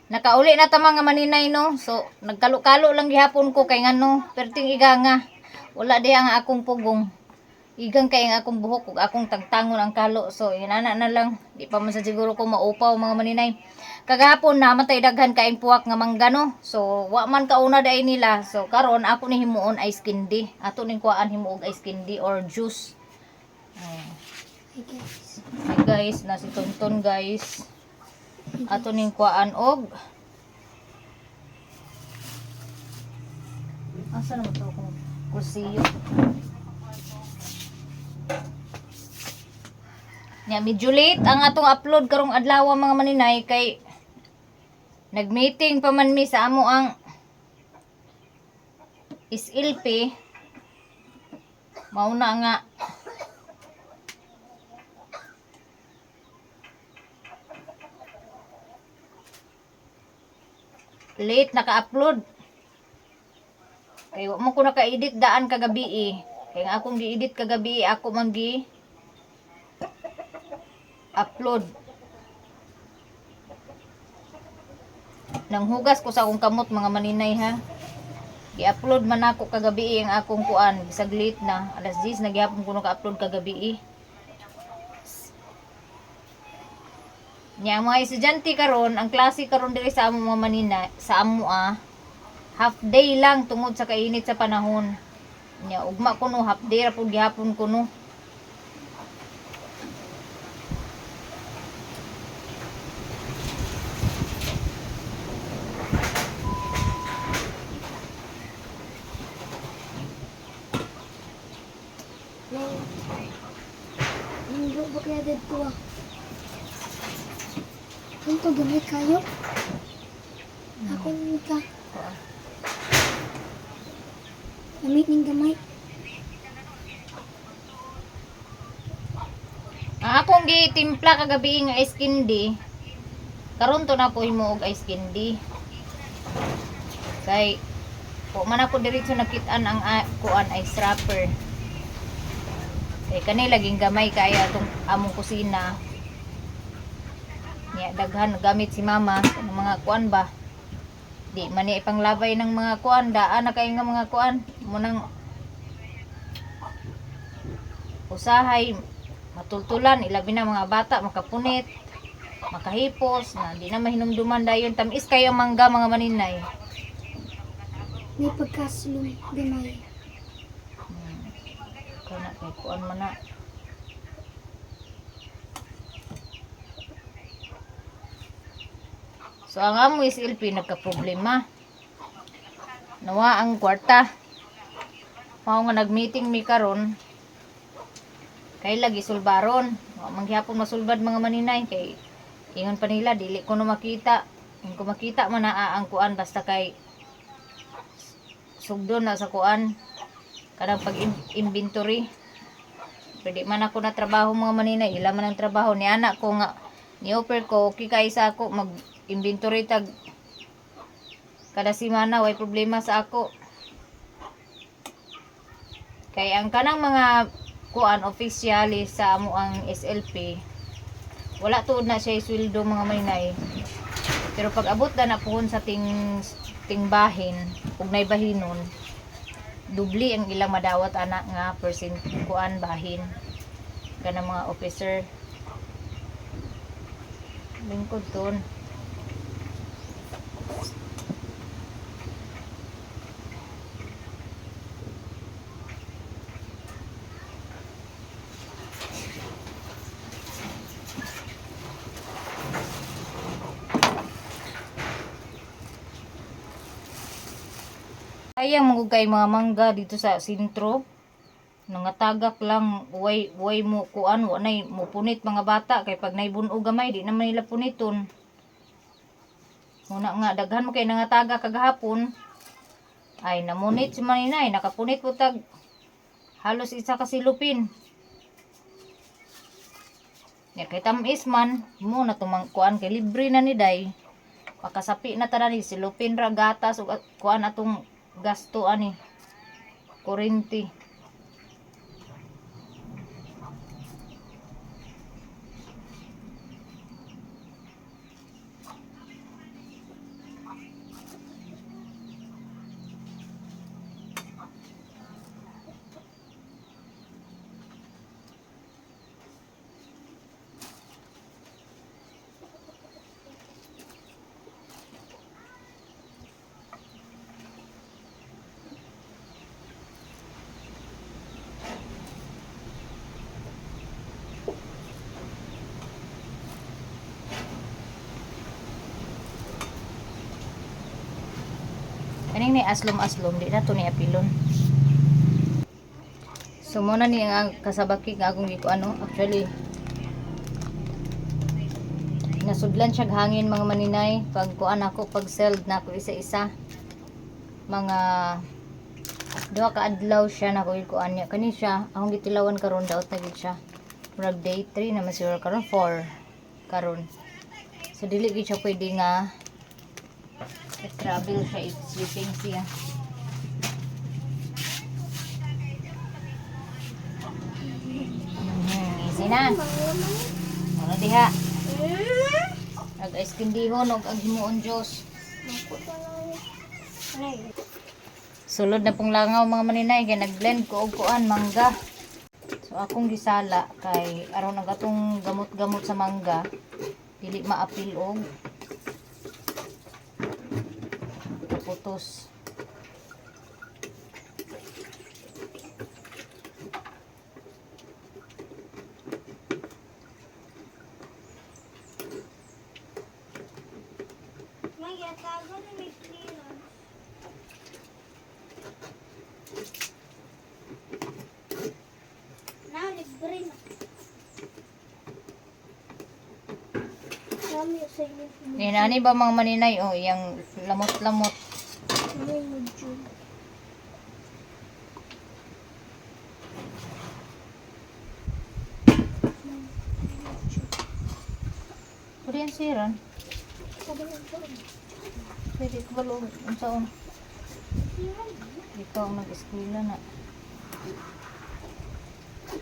Nakauli na ta mga maninay no. So nagkalo-kalo lang gihapon ko kay ngano, perting iga nga. Wala di ang akong pugong. Igang kay ang akong buhok ug akong tagtangon ang kalo. So inana na lang. Di pa man sa siguro ko maupaw mga maninay. Kagahapon namatay daghan kaing puwak nga mangga no. So wa man kauna dai nila. So karon ako ni himuon ice candy. Ato ning kuan himuog ice candy or juice. Hi guys, na si Tonton guys. Ato ning kuan og asa naman to kung kusiyo. Nya medyo late ang atong upload karong adlaw mga maninay kay nagmeeting pa man mi sa amo ang SLP. Mauna nga late naka-upload. Kay wa mo ko naka-edit daan kagabi eh. Kay nga akong gi-edit kagabi ako man gi upload. Nang hugas ko sa akong kamot mga maninay ha. I-upload man ako kagabi ang akong kuan. Bisag late na. Alas 10 nagyapon ko naka-upload kagabi eh. Nya mga estudyante karon, ang klase karon diri sa amo mga maninay, sa amo half day lang tungod sa kainit sa panahon. Nya ugma kuno half day ra pud gihapon kuno. Hindi ba kaya dito Ito gamay kayo. Ako ni ka. Gamit ning gamay. Ang akong gitimpla kagabi nga ice candy. Karon to na ko himuog ice candy. Kay po man ako diretso nakitaan ang kuan ice wrapper. Kay kani laging gamay kaya atong among kusina. Nya daghan gamit si mama ng mga kuan ba. Di man ni ipanglabay ng mga kuan daan na kay nga mga kuan munang usahay matultulan ilabi na mga bata makapunit makahipos na di na mahinumduman dayon tamis kayo mangga mga maninay. May pagkasulong gamay. Kana kay kuan man na. So ang amo SLP nagka-problema. Nawa ang kwarta. Mao nga nag-meeting mi karon. Kay lagi sulbaron. Wa man gyapon masulbad mga maninay kay ingon pa nila dili ko no makita. Kung ko makita man na ang kuan basta kay sugdon na sa kuan kanang pag-inventory. Pwede man ako na trabaho mga maninay, ila man ang trabaho ni anak ko nga ni-offer ko okay kay sa ako mag-inventory tag kada semana way problema sa ako. Kay ang kanang mga kuan opisyali sa amo ang SLP wala tuod na siya sweldo mga maninay. Pero pag abot na puhon sa tingbahin ug nay bahinon dubli ang ilang madawat anak nga percent kuan bahin kana mga officer lingkod ton. Sayang mo kay mga mangga dito sa sentro. Nangatagak lang way mo kuan wa nay mo punit mga bata kay pag naibunog gamay di naman nila puniton. Muna nga daghan mo kay nangatagak kagahapon. Ay namunit si maninay nakapunit po tag halos isa ka silupin. Ya kay tamis man mo na tumang kuan kay libre na ni day. Pakasapi na tanan ni silupin ra gatas ug kuan atong gasto ani kuryente. Kaning ni aslom-aslom di na to ni apilon. So mo na ni ang kasabaki nga akong giko ano, actually nasudlan siya hangin mga maninay pag kuan ako pag seld na ako isa-isa mga duha ka adlaw siya na ko kuan niya kani siya akong gitilawan karon daw tagid siya murag day 3 na masura karon 4 karon so dili gid siya pwede nga travel siya sleeping siya. Easy na ano diha nag-iskindihon og ang himuon Dios. Sulod na pong langaw mga maninay kay nag-blend ko og kuan mangga. So akong gisala kay aron ang atong gamot-gamot sa mangga dili maapil og putos. Ani ba mga maninay o yang lamot-lamot. Pwede yan siran. Pwede ko balong ang saon. Ikaw ang nag-eskwela na.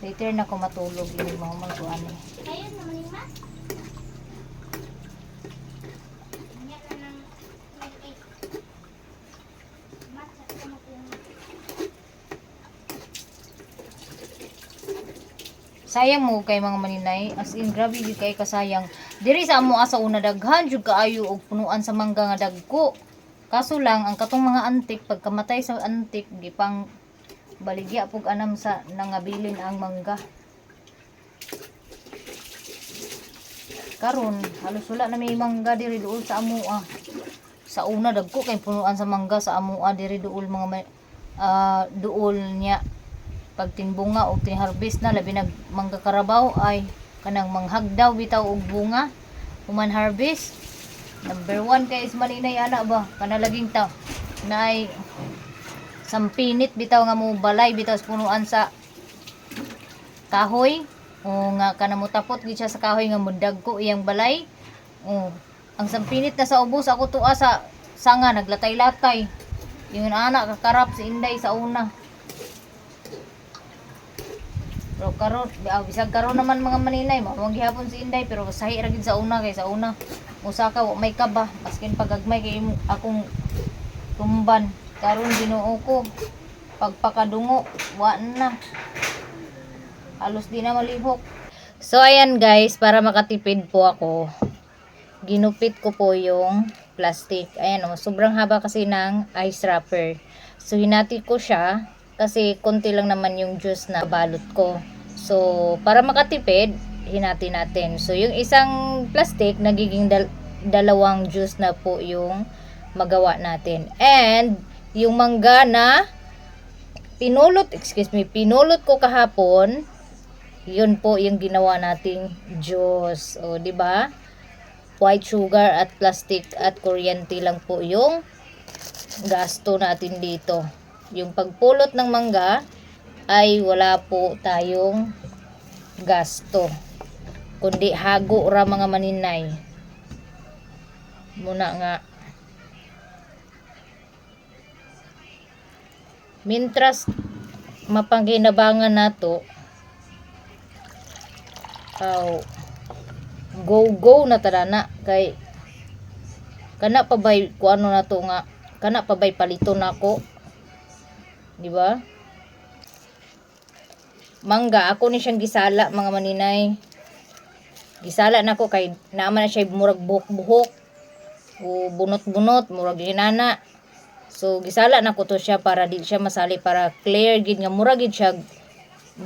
Later na ako matulog yung mga magkuhan eh. Ayun naman yung ma. Sayang mo kay mga maninay, as in grabe gyud kay kasayang. Diri sa amo asa una daghan jud kaayo og punuan sa mangga nga dagko. Kaso lang ang katong mga antik pagkamatay sa antik gipang baligya pug anam sa nangabilin ang mangga. Karon halos wala na may mangga diri duol sa amo Sa una dagko kay punuan sa mangga sa amo diri duol mga duol niya pagtinbunga o tinharvest na labi nag mangga karabaw ay kanang manghagdaw bitaw og bunga human harvest number 1 kay is maninay ana ba kanalaging ta naay sampinit bitaw nga mo balay bitaw sa punuan sa kahoy o nga kanamo tapot gid siya sa kahoy nga mudagko iyang balay o ang sampinit na sa ubos ako tuwa sa sanga naglatay-latay yung ana kakarap si Inday sa una. Pero karon bisag karon naman mga maninay mao gihapon si Inday pero sahi ra gid sa una kay sa una usa ka wa may kaba maskin pagagmay kay akong tumban karon Ginoo ko pagpakadungo wa na halos di na malihok. So ayan guys, para makatipid po ako ginupit ko po yung plastic. Ayan sobrang haba kasi ng ice wrapper. So hinati ko siya kasi konti lang naman yung juice na balot ko. So, para makatipid, hinati natin. So, yung isang plastic, nagiging dalawang juice na po yung magawa natin. And, yung mangga na pinulot ko kahapon, yun po yung ginawa nating juice. O, di ba? White sugar at plastic at kuryente lang po yung gasto natin dito. Yung pagpulot ng mangga ay wala po tayong gasto kundi hago ra mga maninay muna nga mintras mapangginabangan nato go na tadana kay kana pa bay kuano nato nga kana pa bay palito nako. Di ba? Mangga, ako ni siyang gisala mga maninay. Gisala na ko kay naman na siya murag buhok-buhok o bunot-bunot, murag ginana. So gisala na ko to siya para di siya masali para clear gid nga murag gid siya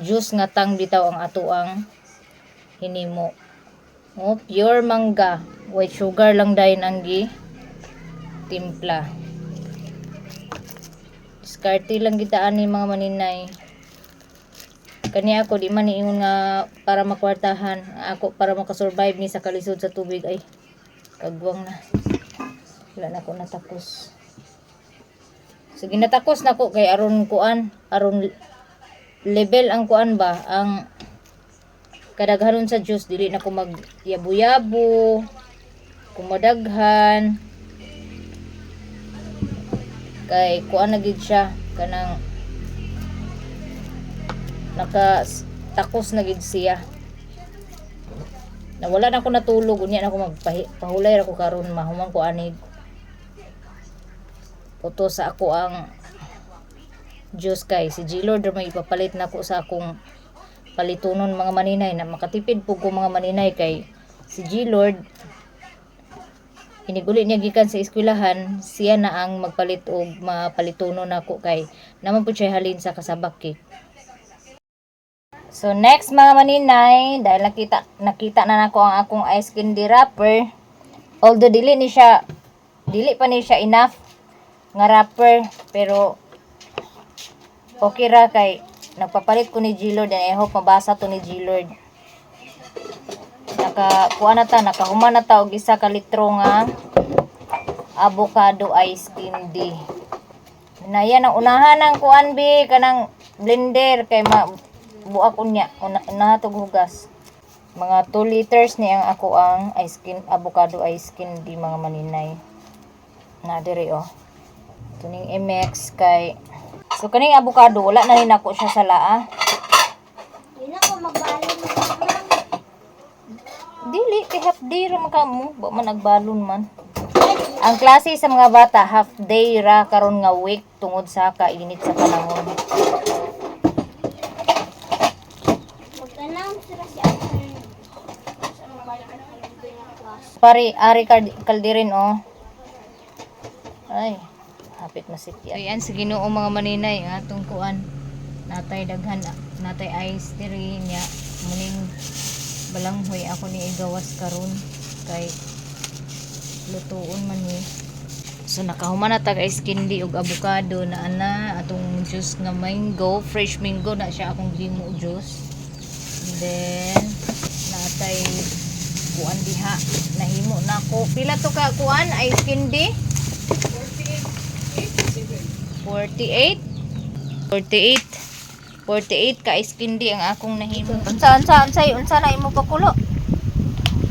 juice nga tang bitaw ang ato ang hinimo. Oh, pure mangga, white sugar lang dayon ang gi timpla. Diskarte lang kita ani mga maninay. Kani ako di man niingon nga para makwartahan. Ako para makasurvive ni sa kalisod sa tubig ay kagwang na. Wala na ko natapos. Sige natakos na ko kay aron kuan, aron level ang kuan ba, ang kadaghanon sa Dios dili na ko mag-yabo-yabo, kumadaghan. Kay kuan na gid siya kanang takos na gid siya. Nawala na ako natulog unya na ako magpahulay ra ko karon mahuman ko anig. Puto sa ako ang Diyos kay si G-Lord may ipapalit na ko sa akong palitunon mga maninay na makatipid po ko mga maninay kay si G-Lord iniguli niya gikan sa eskwelahan siya na ang magpalit og mapalitunon nako kay naman po siya halin sa kasabak cake. So next mga maninay, dahil nakita na nako ang akong ice candy wrapper. Although dili pa ni siya enough nga wrapper, pero okay ra kay nagpapalit ko ni G-Lord and I hope mabasa to ni G-Lord. Nakahuman na ta og isa ka litro nga avocado ice candy. Na yan ang unahan ng kuan bi kanang blender kay buak unya nahatog hugas. Mga 2 liters ni ang ako ang avocado ice candy mga maninay. Na diri oh. Tuning MX kay so kaning avocado wala na rin ako siya sa laa. Hindi na ko magbalon mo. Dili kay half day ra man kamo, ba man nagbalon man. Ang klase sa mga bata half day ra karon nga week tungod sa kainit sa panahon. Magtanong sila si Arthur. Sa mga balik na class. Pari ari kaldirin oh. Ay, hapit masiti. Ayan sa Ginoo mga maninay atong kuan. Natay daghan natay ice diri niya muning balanghoy ako ni igawas karon kay lutuon man ni. So nakahuman na tag ice candy ug avocado na ana atong juice nga mango, fresh mango na siya akong gimo juice. And then natay kuan diha nahimo na ko. Pila to ka kuan ice candy? 48 ka ice candy ang akong nahimo. Unsa na imo pakulo?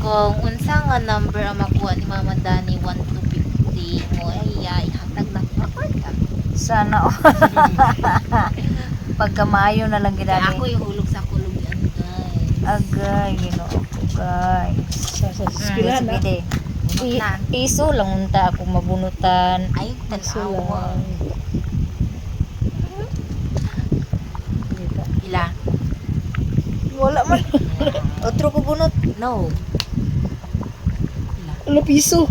Kung unsa nga number ang makuha ni Mama Dani 1 to 50 mo ay ihatag na record ka. Sana oh. Pagkamayo na lang ginani. Ako yung hulog sa kulugan guys. Agay, Ginoo ko guys. Eskwelahan na. Sige de. Piso lang unta ako mabunutan. Ay, tanawa. Ila? Wala man. Otro ko bunot. No. Ano, piso?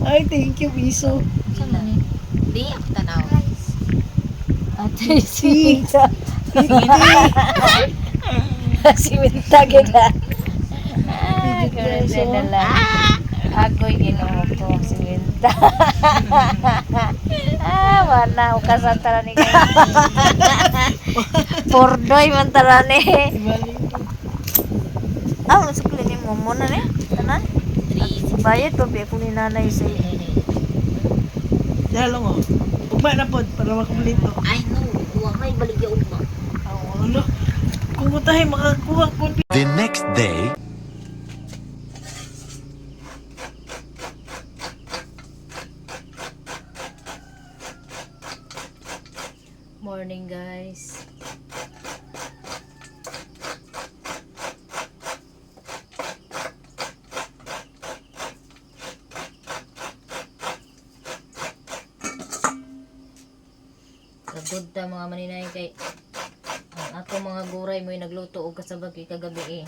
Ay, thank you, piso. Ila. Di, ako tanawa. Ate, siminta. Siminta kita. Ay, karasya na lang. Ako'y Ginoo ko, siminta. Wala. Ukasan tala ni kayo. Pordoy man tala ni. Masukli ni mo muna ni. Tanan? 3. Bayad pa biya ko ni nanay sa Dahil mo. Ugma na po para makumplito. Ay, no. Huwag may baligya ugma. Ano? Kung tayo makakuha ko. The next day, morning guys. Pagod ta mga maninay kay ang ako mga guray mo nagluto og kasabag kagabi eh.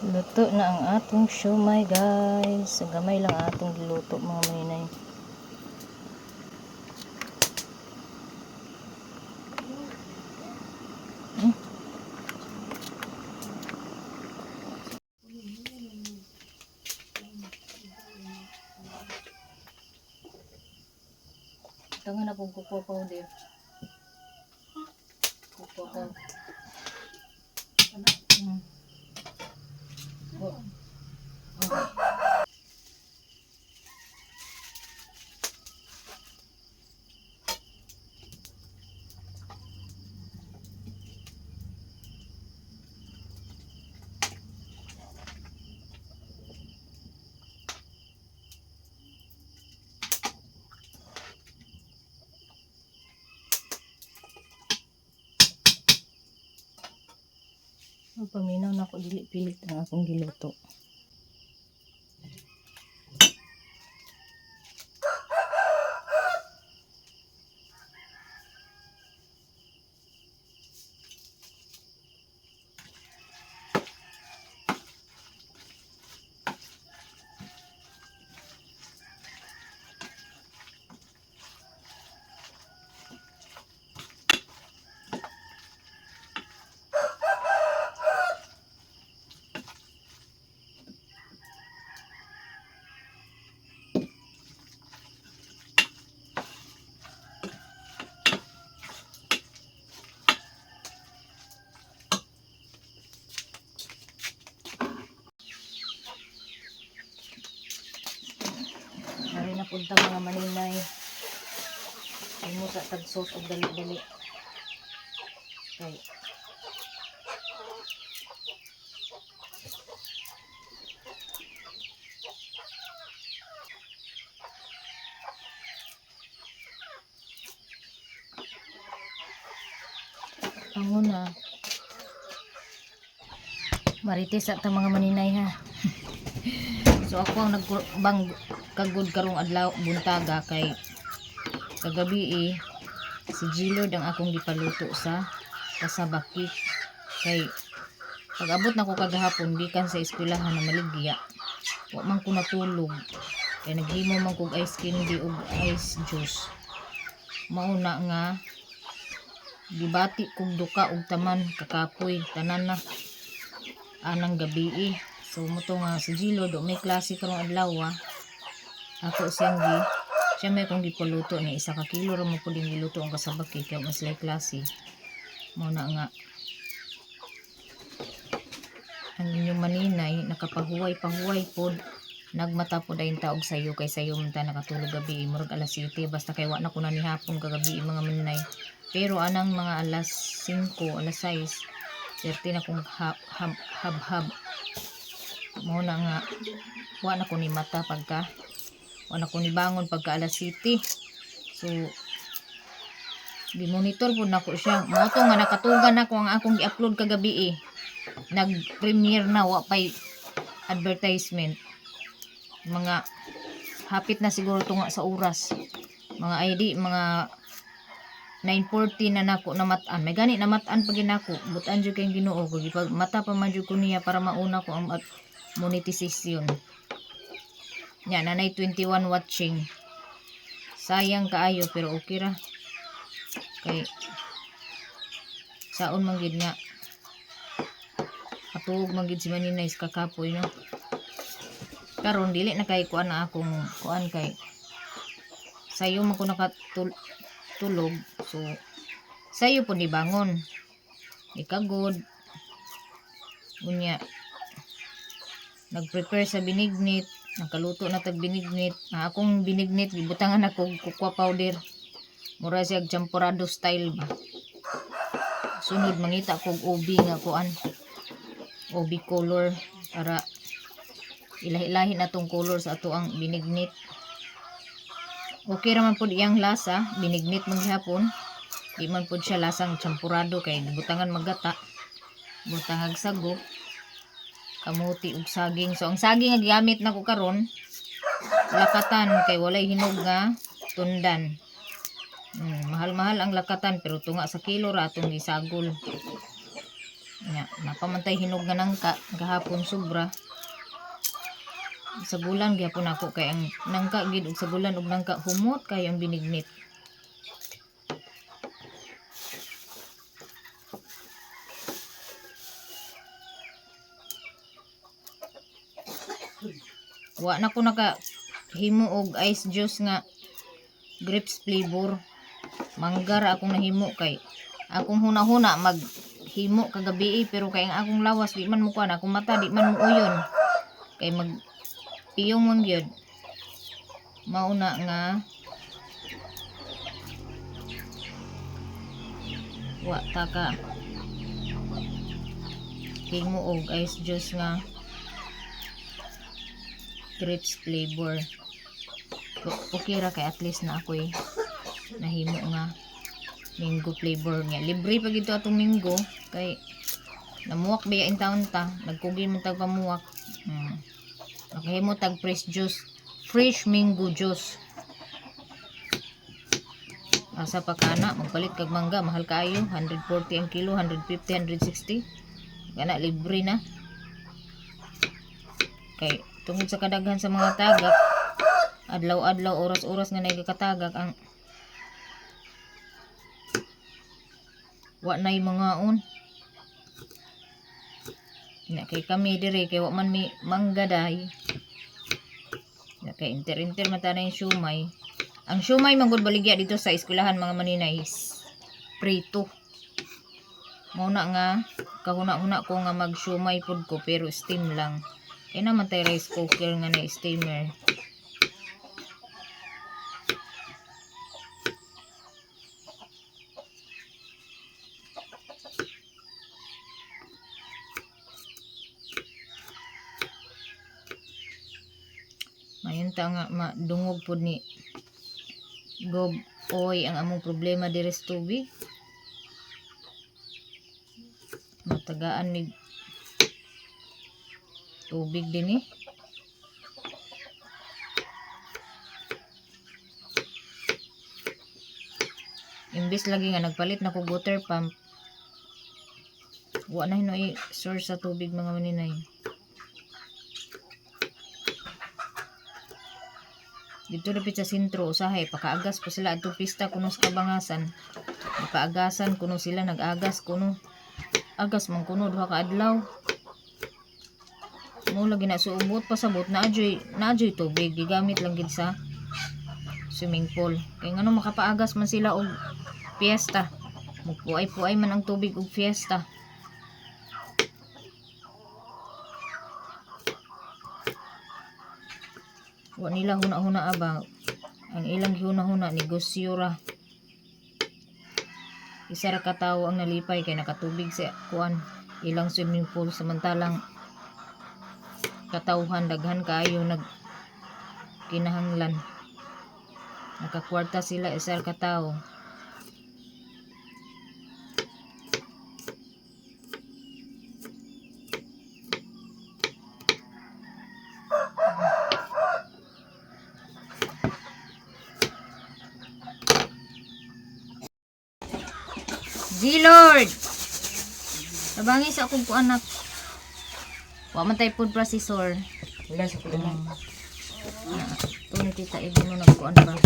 Luto na ang atong siomay guys. So, gamay lang atong giluto mga maninay. Tangan na kung cocoa powder. Cocoa powder. Oh. Paminaw na ako dili pilit ang akong giluto. Ari na punta mga maninay. Ay mo sa tagsos og dali-dali. Okay. Pango na. Marites at mga maninay ha. So ako ang nagbang kagud karong adlaw buntaga kay kagabi si Gilord ang akong gipaluto sa kasabaki kay pag abot na ko kagahapon gikan sa eskwelahan na maligya wa man ko natulog kay naghimo man kog ice candy ug ice juice mauna nga gibati kog duka og taman kakapoy tanan na anang gabi so muto nga si Gilord may klase karong adlaw ako siya may kong gipaluto ni isa ka kilo ra mo pud giluto ang kasabaki kay mas lay klase mo na nga ang inyong maninay nakapahuway pod nagmata pod ayon taog sayo kay sayo man ta nakatulog gabi murag alas 7 basta kay wa na ko na ni hapon kagabi mga maninay pero anang mga alas 5 alas 6 serti na kong hab mo na nga wa na ko ni mata pagka wala ko ni bangon pagka alas 7 so di-monitor po na ko siya mo to nga nakatugan ako ang akong i-upload kagabi nag-premiere na wa pay advertisement mga hapit na siguro to nga sa oras mga ID mga 9:40 na nako namatan may gani namatan pag ginako butan jud kay Ginoo ko gipag mata pa man jud ko niya para mauna ko ang monetization. Yan, nanay 21 watching. Sayang kaayo pero okay ra. Kay saon man gid nga. Katuog man gid si maninay sa kakapoy no. Karon dili na kay kuan na akong kuan kay sayo man ko nakatulog. So sayo po ni bangon. Ikagod. Unya nag-prepare sa binignit. Nakaluto na tag binignit. Akong binignit gibutangan ako cocoa powder. Mura siya champurado style ba. Sunod mangita kog ubi nga kuan. Ubi color para ilahi-lahi na tong color sa ato ang binignit. Okay ra man pud iyang lasa, binignit man gihapon. Di man pud siya lasang champurado kay gibutangan magata. Butangag sago. Kamuti ug saging. So ang saging nga gigamit nako karon lakatan kay walay hinog nga tundan. Mahal-mahal ang lakatan pero tunga sa kilo ra atong gisagol. Nya, napamantay hinog nga nangka gahapon sobra. Sa bulan gyapon ako kay ang nangka gid ug sa bulan ug nangka humot kay ang binignit. Wa na ko naka himo og ice juice nga grapes flavor. Manggar akong nahimo kay akong huna-huna maghimo kagabi pero kay ang akong lawas di man mo kuan, akong mata di man mo uyon. Kay mag iyong man gyud. Mauna nga wa taka himo og ice juice nga grapes flavor. Okay ra kay at least na ako'y nahimo nga mango flavor nga. Libre pa gito atong mango kay namuwak biya in taon ta. Nagkugi mo tag pamuwak. Nakahimo tag fresh mango juice. Asa pa kana magpalit kag mangga mahal kaayo, 140 ang kilo, 150, 160. Kana libre na. Kay tungod sa kadaghan sa mga tagak, adlaw-adlaw, oras-oras nga nagkakatagak ang wa nay mga on. Na kay kami dire kay wa man mi manggaday. Na kay inter-inter mata na yung siumay. Ang siumay manggod baligya dito sa eskwelahan mga maninay prito. Muna nga kahuna-huna ko nga mag-siumay pod ko pero steam lang. Kaya naman tayo rice cooker nga na steamer. Mayon ta nga madungog pod ni Gob oy ang among problema diri sa tubig. Matagaan ni tubig din Imbis lagi nga nagpalit na ko water pump. Wa na hinoy source sa tubig mga maninay. Dito dapit sa sentro usahay pakaagas pa sila adto pista kuno sa kabangasan. Paagasan kuno sila nag-agas kuno. Agas man kuno duha ka adlaw. Mo lagi na suubot pasabot na adjoy tubig gigamit lang gid sa swimming pool. Kay ngano makapaagas man sila og fiesta. Mugpuay-puay man ang tubig og fiesta. Wa nila huna-huna abang. Ang ilang huna-huna negosyo ra. Isa ra ka tawo ang nalipay kay nakatubig sa kuan ilang swimming pool samantalang katawhan daghan kaayo nag kinahanglan. Nakakwarta sila isa ra ka tawo. G-Lord! Tabangi sa akong anak. Wa man tay food processor. Wala sa kulang. Ito ni tita Edi mo nagkuan ba?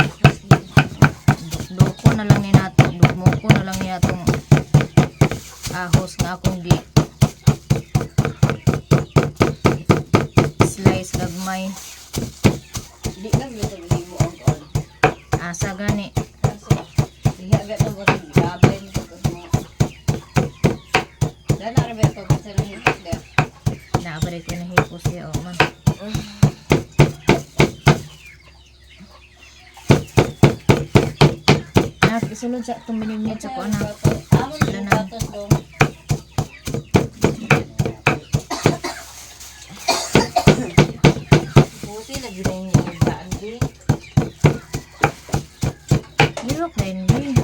Dukdoko na lang ni nato. Dukmoko na lang niya itong ahos nga akong di slice gagmay. Di lang yung mo ang kulang. Asa gani. Diha agad ang kulang. Gabay mo sa kulang. Dahil na ito kasi lang hipos na. Naabalik ko na hipos siya. O man. At isunod sa itong minimit sa ko anak. Amon yung gatos dong. Buti na gina yung daan din. Hirok na hindi.